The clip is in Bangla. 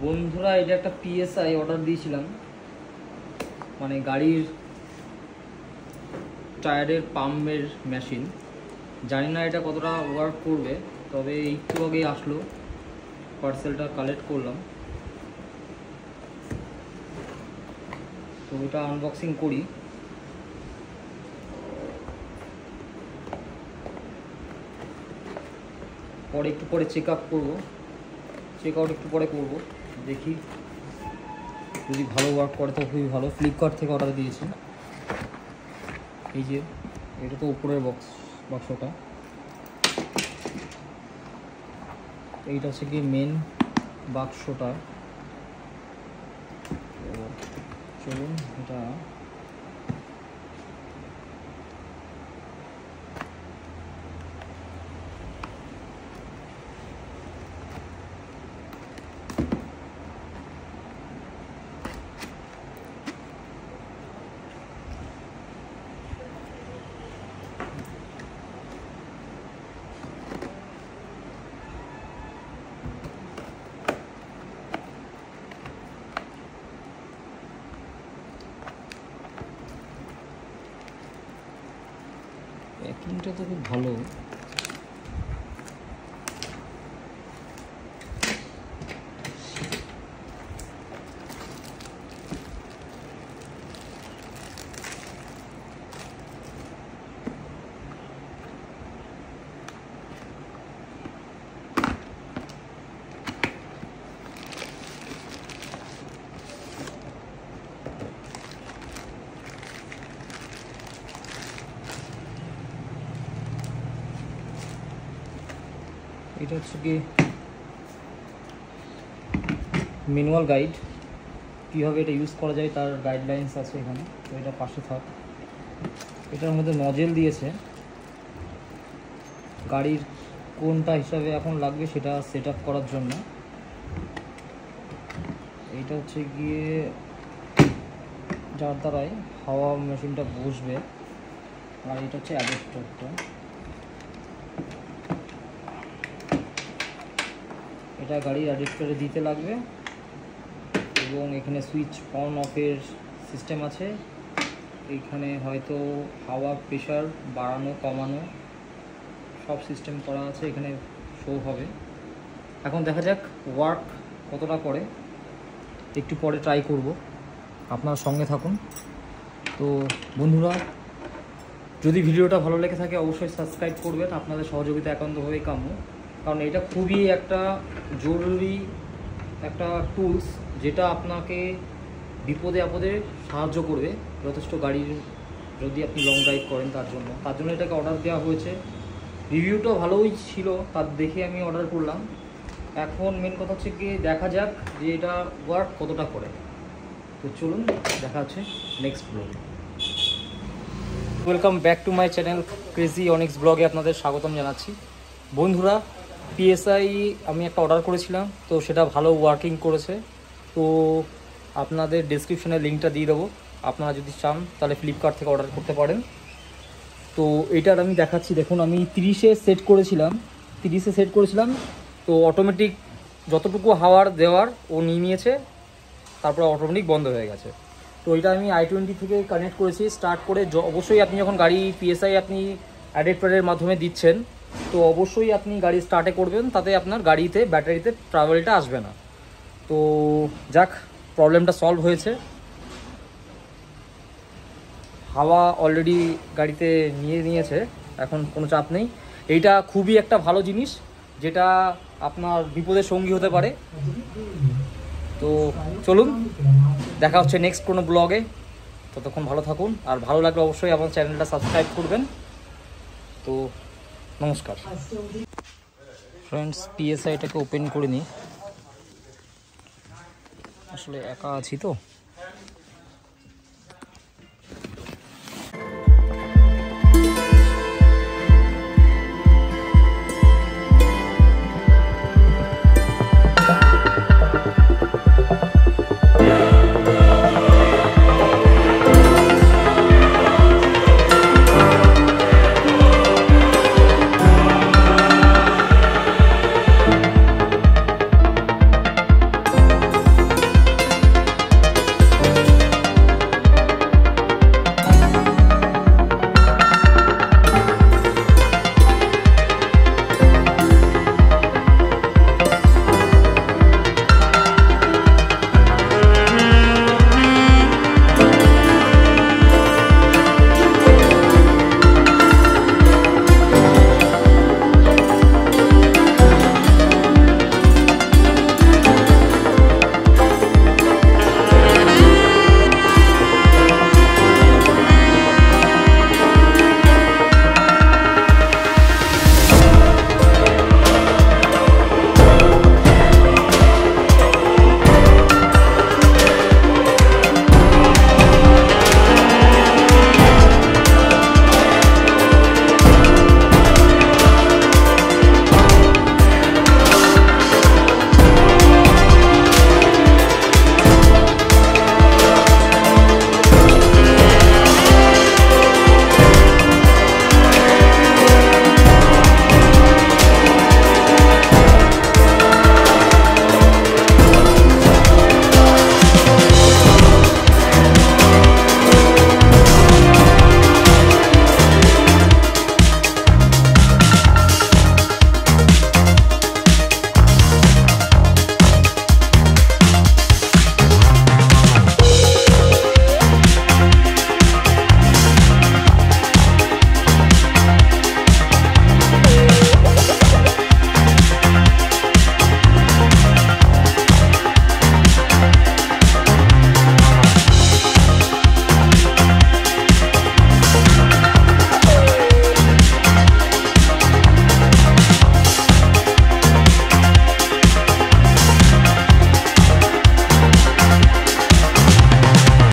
বন্ধুরা এটা একটা পিএসআই অর্ডার দিয়েছিলাম, মানে গাড়ির টায়ারের পাম্পের মেশিন। জানি না এটা কতটা ওয়ার্ক করবে, তবে একটু আগেই আসলো, পার্সেলটা কালেক্ট করলাম। তো এটা আনবক্সিং করি। পরে একটু পরে চেক আপ করবো, চেক আউট একটু পরে করবো, দেখি যদি ভালো ওয়ার্ক করে তো খুবই ভালো। ফ্লিপকার্ট থেকে অর্ডার দিয়েছি। এই যে এটা তো উপরের বাক্সটা, এইটা হচ্ছে কি মেন বাক্সটা। চলুন এটা প্যাকিংটা তো খুব ভালো। এটা হচ্ছে কি ম্যানুয়াল গাইড, কীভাবে এটা ইউজ করা যায় তার গাইডলাইন্স আছে এখানে। তো এটা পাশে থাক। এটার মধ্যে নজেল দিয়েছে, গাড়ির কোনটা হিসাবে এখন লাগবে সেটা সেট আপ করার জন্য। এইটা হচ্ছে গিয়ে যার দ্বারাই হাওয়া মেশিনটা বসবে, আর এটা হচ্ছে অ্যাডাপ্টারটা। এটা গাড়ির অ্যাডাপ্টারে দিতে লাগবে, এবং এখানে সুইচ অন অফের সিস্টেম আছে। এইখানে হয়তো হাওয়া প্রেশার বাড়ানো কমানো সব সিস্টেম করা আছে, এখানে শো হবে। এখন দেখা যাক ওয়ার্ক কতটা করে, একটু পরে ট্রাই করব। আপনার সঙ্গে থাকুন। তো বন্ধুরা, যদি ভিডিওটা ভালো লেগে থাকে অবশ্যই সাবস্ক্রাইব করবেন, আপনাদের সহযোগিতা একান্তভাবেই কাম্য। কারণ এটা খুবই একটা জরুরি একটা টুলস, যেটা আপনাকে বিপদে আপদে সাহায্য করবে যথেষ্ট, গাড়ির যদি আপনি লং ড্রাইভ করেন তার জন্য এটাকে অর্ডার দেওয়া হয়েছে। রিভিউটাও ভালোই ছিল, তার দেখে আমি অর্ডার করলাম। এখন মেন কথা হচ্ছে কি দেখা যাক যে এটা ওয়ার্ক কতটা করে। তো চলুন দেখা হচ্ছে নেক্সট ব্লগে। Welcome back to my channel crazy onyx ব্লগে আপনাদের স্বাগতম জানাচ্ছি। বন্ধুরা, পিএসআই আমি একটা অর্ডার করেছিলাম, তো সেটা ভালো ওয়ার্কিং করেছে। তো আপনাদের ডেসক্রিপশনে লিঙ্কটা দিয়ে দেবো, আপনারা যদি চান তাহলে ফ্লিপকার্ট থেকে অর্ডার করতে পারেন। তো এটার আমি দেখাচ্ছি, দেখুন আমি 30-এ সেট করেছিলাম। তো অটোমেটিক যতটুকু হাওয়ার দেওয়ার ও নিয়ে নিয়েছে, তারপর অটোমেটিক বন্ধ হয়ে গেছে। তো এটা আমি i20 থেকে কানেক্ট করেছি স্টার্ট করে। অবশ্যই আপনি যখন গাড়ি পিএসআই আপনি অ্যাডাপ্টারের মাধ্যমে দিচ্ছেন, তো অবশ্যই আপনি গাড়ি স্টার্টে করবেন, তাতে আপনার গাড়িতে ব্যাটারিতে ট্রাভেলটা আসবে না। তো যাক, প্রবলেমটা সলভ হয়েছে। হাওয়া অলরেডি গাড়িতে নিয়ে নিয়েছে, এখন কোনো চাপ নেই। এইটা খুবই একটা ভালো জিনিস, যেটা আপনার বিপদের সঙ্গী হতে পারে। তো চলুন দেখা হচ্ছে নেক্সট কোনো ব্লগে। ততক্ষণ ভালো থাকুন, আর ভালো লাগলে অবশ্যই আমার চ্যানেলটা সাবস্ক্রাইব করবেন। তো নমস্কার ফ্রেন্ডস, পিএসআইটাকে ওপেন করে নিই, আসলে একা আছি তো।